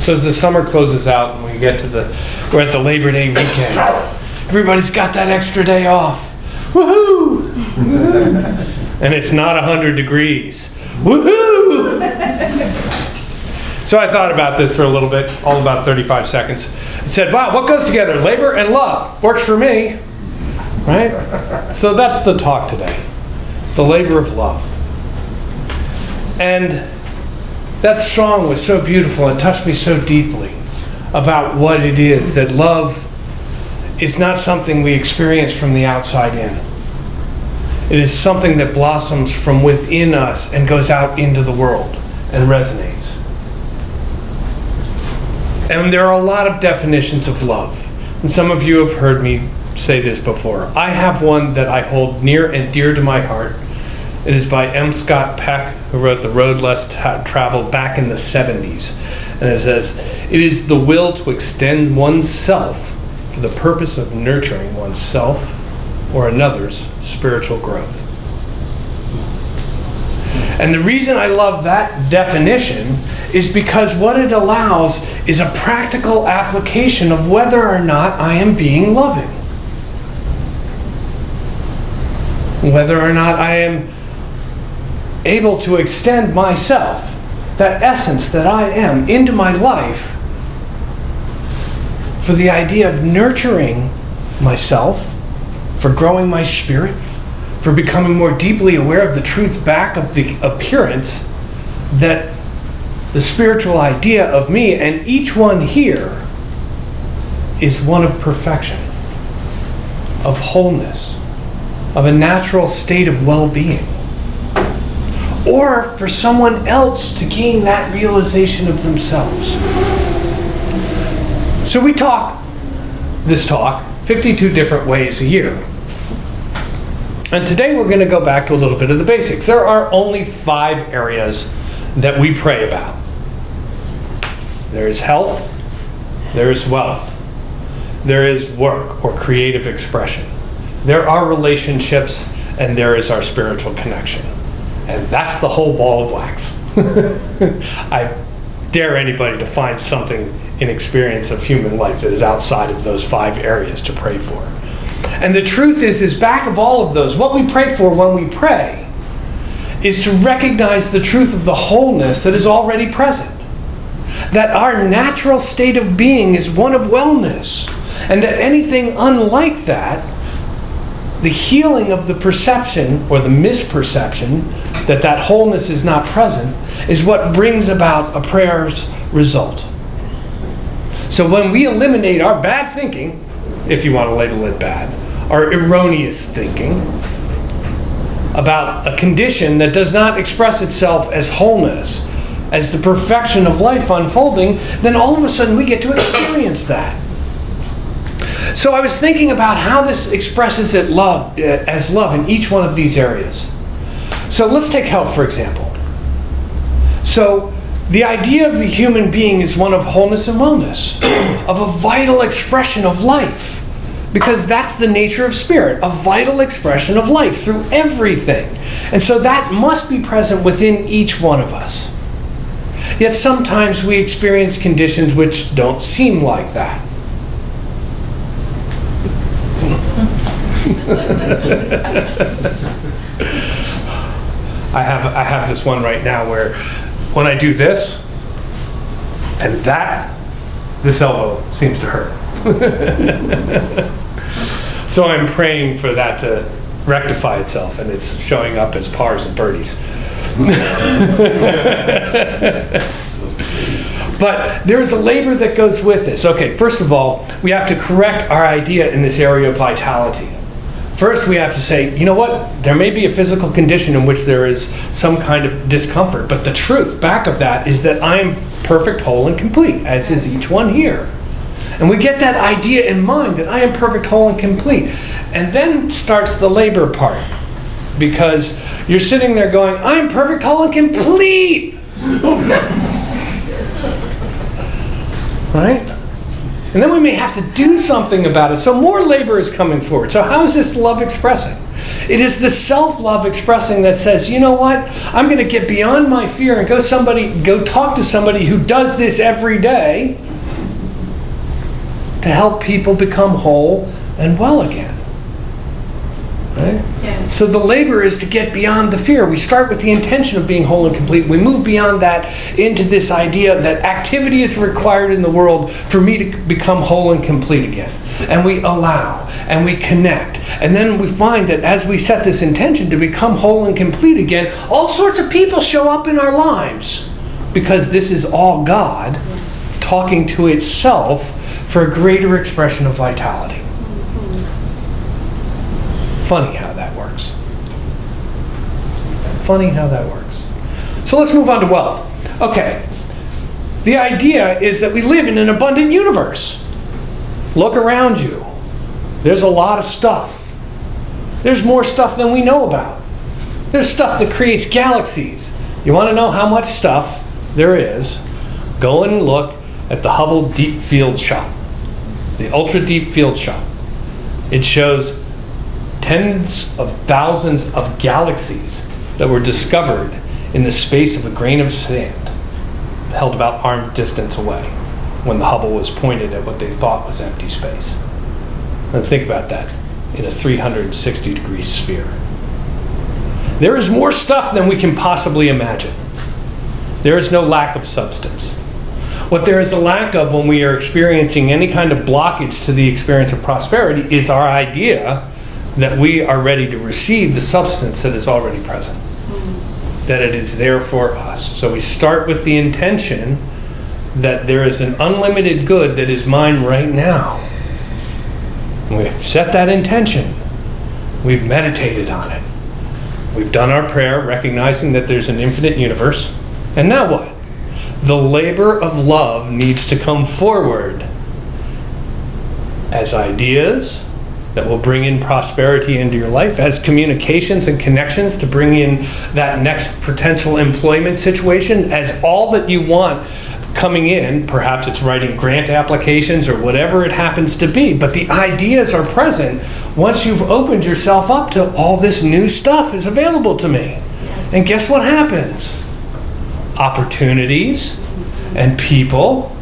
So as the summer closes out and we're at the Labor Day weekend, everybody's got that extra day off. Woohoo! And it's not 100 degrees. Woohoo! So I thought about this for a little bit, all about 35 seconds. It said, wow, what goes together? Labor and love. Works for me. Right? So that's the talk today. The labor of love. And that song was so beautiful and touched me so deeply about what it is, that love is not something we experience from the outside in. It is something that blossoms from within us and goes out into the world and resonates. And there are a lot of definitions of love. And some of you have heard me say this before. I have one that I hold near and dear to my heart. It is by M. Scott Peck, who wrote The Road Less Traveled back in the 70s. And it says, it is the will to extend oneself for the purpose of nurturing oneself or another's spiritual growth. And the reason I love that definition is because what it allows is a practical application of whether or not I am being loving. Whether or not I am able to extend myself, that essence that I am, into my life for the idea of nurturing myself, for growing my spirit, for becoming more deeply aware of the truth back of the appearance, that the spiritual idea of me and each one here is one of perfection, of wholeness, of a natural state of well-being. Or for someone else to gain that realization of themselves. So we talk this talk 52 different ways a year. And today we're going to go back to a little bit of the basics. There are only 5 areas that we pray about. There is health, there is wealth, there is work or creative expression, there are relationships, and there is our spiritual connection. And that's the whole ball of wax. I dare anybody to find something in experience of human life that is outside of those 5 areas to pray for. And the truth is back of all of those, what we pray for when we pray is to recognize the truth of the wholeness that is already present. That our natural state of being is one of wellness. And that anything unlike that, the healing of the perception or the misperception that that wholeness is not present, is what brings about a prayer's result. So when we eliminate our bad thinking, if you want to label it bad, our erroneous thinking about a condition that does not express itself as wholeness, as the perfection of life unfolding, then all of a sudden we get to experience that. So I was thinking about how this expresses it as love in each one of these areas. So let's take health, for example. So the idea of the human being is one of wholeness and wellness, of a vital expression of life. Because that's the nature of spirit, a vital expression of life through everything. And so that must be present within each one of us. Yet sometimes we experience conditions which don't seem like that. I have this one right now where when I do this and that, this elbow seems to hurt. So I'm praying for that to rectify itself, and it's showing up as pars and birdies. But there is a labor that goes with this. Okay, first of all, we have to correct our idea in this area of vitality. First, we have to say, you know what? There may be a physical condition in which there is some kind of discomfort, but the truth back of that is that I am perfect, whole, and complete, as is each one here. And we get that idea in mind that I am perfect, whole, and complete. And then starts the labor part. Because you're sitting there going, I am perfect, whole, and complete! Right? And then we may have to do something about it. So more labor is coming forward. So how is this love expressing? It is the self-love expressing that says, you know what? I'm going to get beyond my fear and go talk to somebody who does this every day to help people become whole and well again. Right? Yes. So the labor is to get beyond the fear. We start with the intention of being whole and complete. We move beyond that into this idea that activity is required in the world for me to become whole and complete again. And we allow, and we connect. And then we find that as we set this intention to become whole and complete again, all sorts of people show up in our lives. Because this is all God talking to itself for a greater expression of vitality. Funny how that works. Funny how that works. So let's move on to wealth. Okay. The idea is that we live in an abundant universe. Look around you. There's a lot of stuff. There's more stuff than we know about. There's stuff that creates galaxies. You want to know how much stuff there is? Go and look at the Hubble Deep Field Shot, the Ultra Deep Field Shot. It shows tens of thousands of galaxies that were discovered in the space of a grain of sand, held about arm distance away, when the Hubble was pointed at what they thought was empty space. And think about that in a 360-degree sphere. There is more stuff than we can possibly imagine. There is no lack of substance. What there is a lack of when we are experiencing any kind of blockage to the experience of prosperity is our idea that we are ready to receive the substance that is already present, that it is there for us. So we start with the intention that there is an unlimited good that is mine right now. And we have set that intention. We've meditated on it. We've done our prayer, recognizing that there's an infinite universe. And now what? The labor of love needs to come forward as ideas that will bring in prosperity into your life, as communications and connections to bring in that next potential employment situation, as all that you want coming in. Perhaps it's writing grant applications or whatever it happens to be, but the ideas are present once you've opened yourself up to all this new stuff is available to me. Yes. And guess what happens? Opportunities and people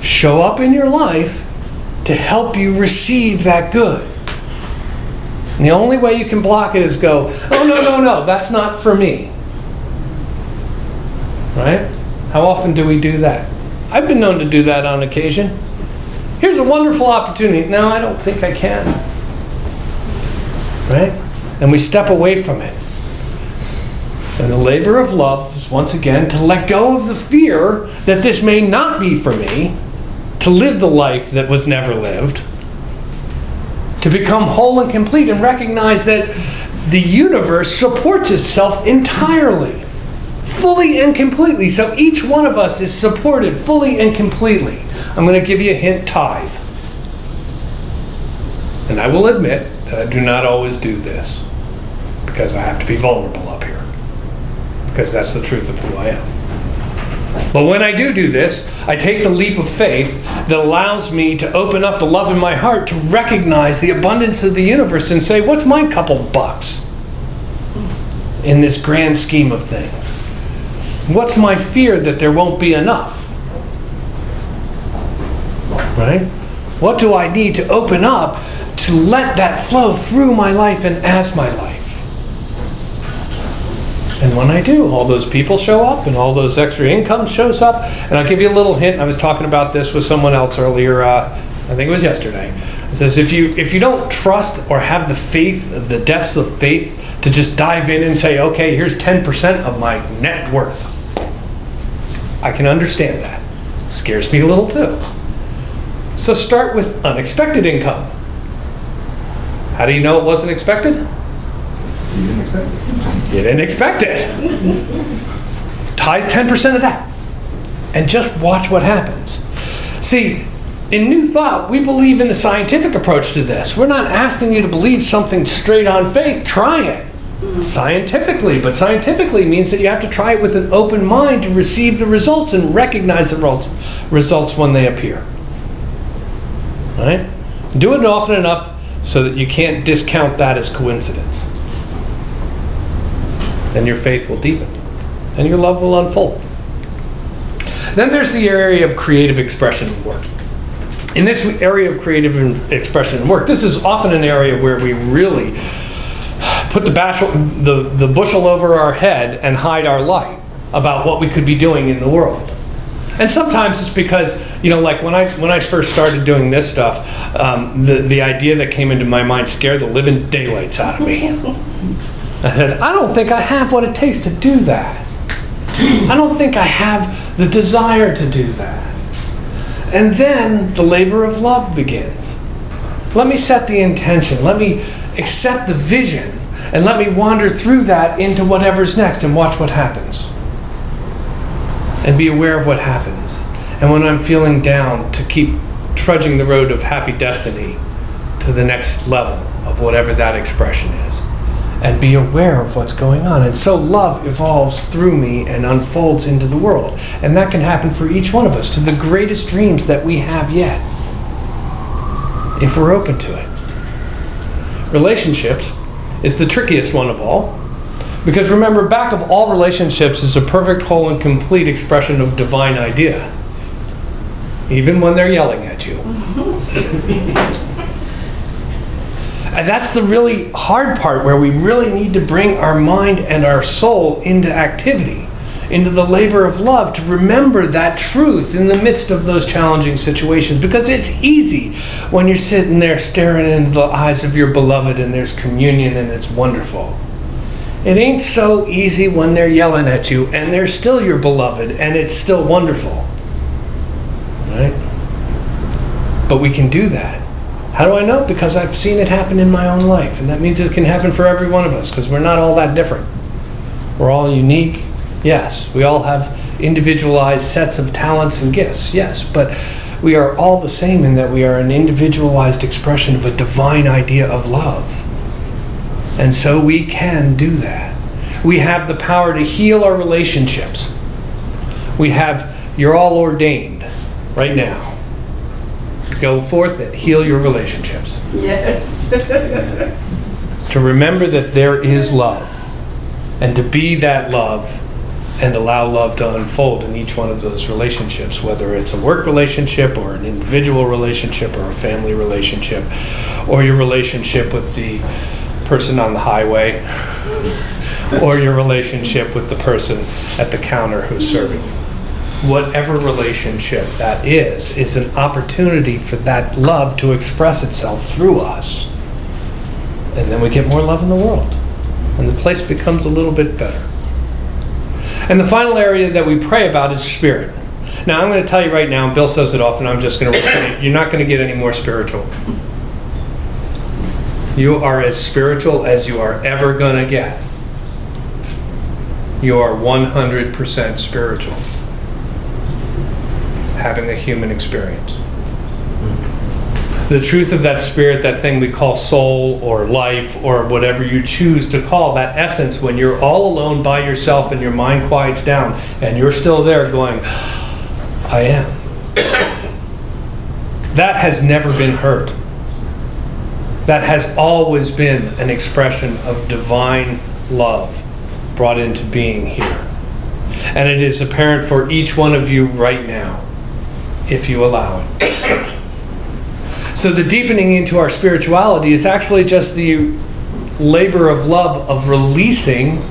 show up in your life to help you receive that good. And the only way you can block it is go, oh, no, that's not for me. Right? How often do we do that? I've been known to do that on occasion. Here's a wonderful opportunity. No, I don't think I can. Right? And we step away from it. And the labor of love is once again to let go of the fear that this may not be for me, to live the life that was never lived, to become whole and complete and recognize that the universe supports itself entirely, fully and completely. So each one of us is supported fully and completely. I'm going to give you a hint: tithe. And I will admit that I do not always do this, because I have to be vulnerable up here, because that's the truth of who I am. But when I do this, I take the leap of faith that allows me to open up the love in my heart to recognize the abundance of the universe and say, what's my couple bucks in this grand scheme of things? What's my fear that there won't be enough? Right? What do I need to open up to let that flow through my life and as my life? And when I do, all those people show up and all those extra income shows up. And I'll give you a little hint. I was talking about this with someone else earlier, I think it was yesterday. It says if you don't trust or have the faith, the depths of faith to just dive in and say, okay, here's 10% of my net worth. I can understand that. Scares me a little too. So start with unexpected income. How do you know it wasn't expected? You didn't expect it. You didn't expect it. Tithe 10% of that. And just watch what happens. See, in New Thought, we believe in the scientific approach to this. We're not asking you to believe something straight on faith. Try it. Scientifically. But scientifically means that you have to try it with an open mind to receive the results and recognize the results when they appear. Right? Do it often enough so that you can't discount that as coincidence. Then your faith will deepen and your love will unfold. Then there's the area of creative expression and work. In this area of creative expression and work, this is often an area where we really put the bushel over our head and hide our light about what we could be doing in the world. And sometimes it's because, like when I first started doing this stuff, the idea that came into my mind scared the living daylights out of me. I said, I don't think I have what it takes to do that. I don't think I have the desire to do that. And then the labor of love begins. Let me set the intention. Let me accept the vision. And let me wander through that into whatever's next and watch what happens. And be aware of what happens. And when I'm feeling down, to keep trudging the road of happy destiny to the next level of whatever that expression is. And be aware of what's going on. And so love evolves through me and unfolds into the world. And that can happen for each one of us to the greatest dreams that we have yet, if we're open to it. Relationships is the trickiest one of all. Because remember, back of all relationships is a perfect, whole, and complete expression of divine idea. Even when they're yelling at you. And that's the really hard part, where we really need to bring our mind and our soul into activity, into the labor of love, to remember that truth in the midst of those challenging situations. Because it's easy when you're sitting there staring into the eyes of your beloved and there's communion and it's wonderful. It ain't so easy when they're yelling at you and they're still your beloved and it's still wonderful. Right? But we can do that. How do I know? Because I've seen it happen in my own life. And that means it can happen for every one of us, because we're not all that different. We're all unique. Yes, we all have individualized sets of talents and gifts. Yes, but we are all the same in that we are an individualized expression of a divine idea of love. And so we can do that. We have the power to heal our relationships. You're all ordained right now. Go forth and heal your relationships. Yes. To remember that there is love, and to be that love and allow love to unfold in each one of those relationships, whether it's a work relationship or an individual relationship or a family relationship or your relationship with the person on the highway or your relationship with the person at the counter who's serving you. Whatever relationship that is an opportunity for that love to express itself through us. And then we get more love in the world. And the place becomes a little bit better. And the final area that we pray about is spirit. Now I'm going to tell you right now, and Bill says it often, I'm just going to repeat it, you're not going to get any more spiritual. You are as spiritual as you are ever going to get. You are 100% spiritual. Having a human experience. The truth of that spirit, that thing we call soul or life or whatever you choose to call that essence, when you're all alone by yourself and your mind quiets down and you're still there going, I am. That has never been hurt. That has always been an expression of divine love brought into being here. And it is apparent for each one of you right now, if you allow it. So the deepening into our spirituality is actually just the labor of love of releasing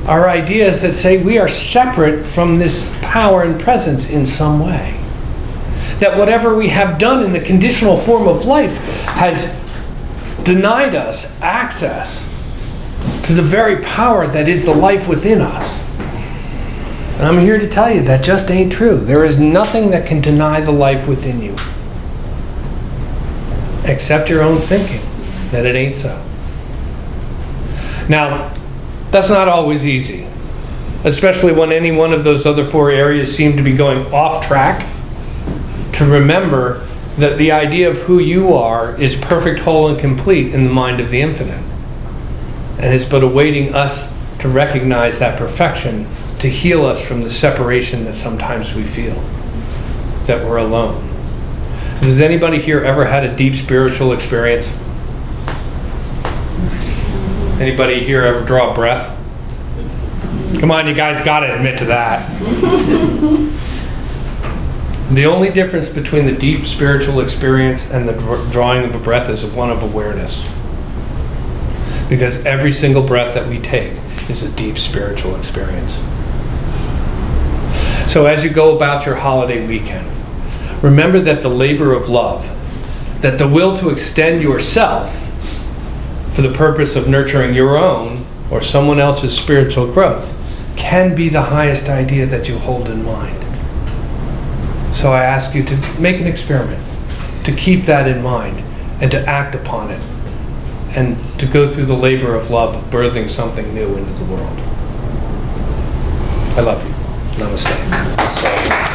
our ideas that say we are separate from this power and presence in some way. That whatever we have done in the conditional form of life has denied us access to the very power that is the life within us. And I'm here to tell you that just ain't true. There is nothing that can deny the life within you, except your own thinking that it ain't so. Now, that's not always easy, especially when any one of those other four areas seem to be going off track, to remember that the idea of who you are is perfect, whole, and complete in the mind of the infinite. And is but awaiting us to recognize that perfection, to heal us from the separation that sometimes we feel, that we're alone. Has anybody here ever had a deep spiritual experience? Anybody here ever draw a breath? Come on, you guys gotta admit to that. The only difference between the deep spiritual experience and the drawing of a breath is one of awareness. Because every single breath that we take is a deep spiritual experience. So as you go about your holiday weekend, remember that the labor of love, that the will to extend yourself for the purpose of nurturing your own or someone else's spiritual growth can be the highest idea that you hold in mind. So I ask you to make an experiment, to keep that in mind and to act upon it, and to go through the labor of love of birthing something new into the world. I love you. Namaste.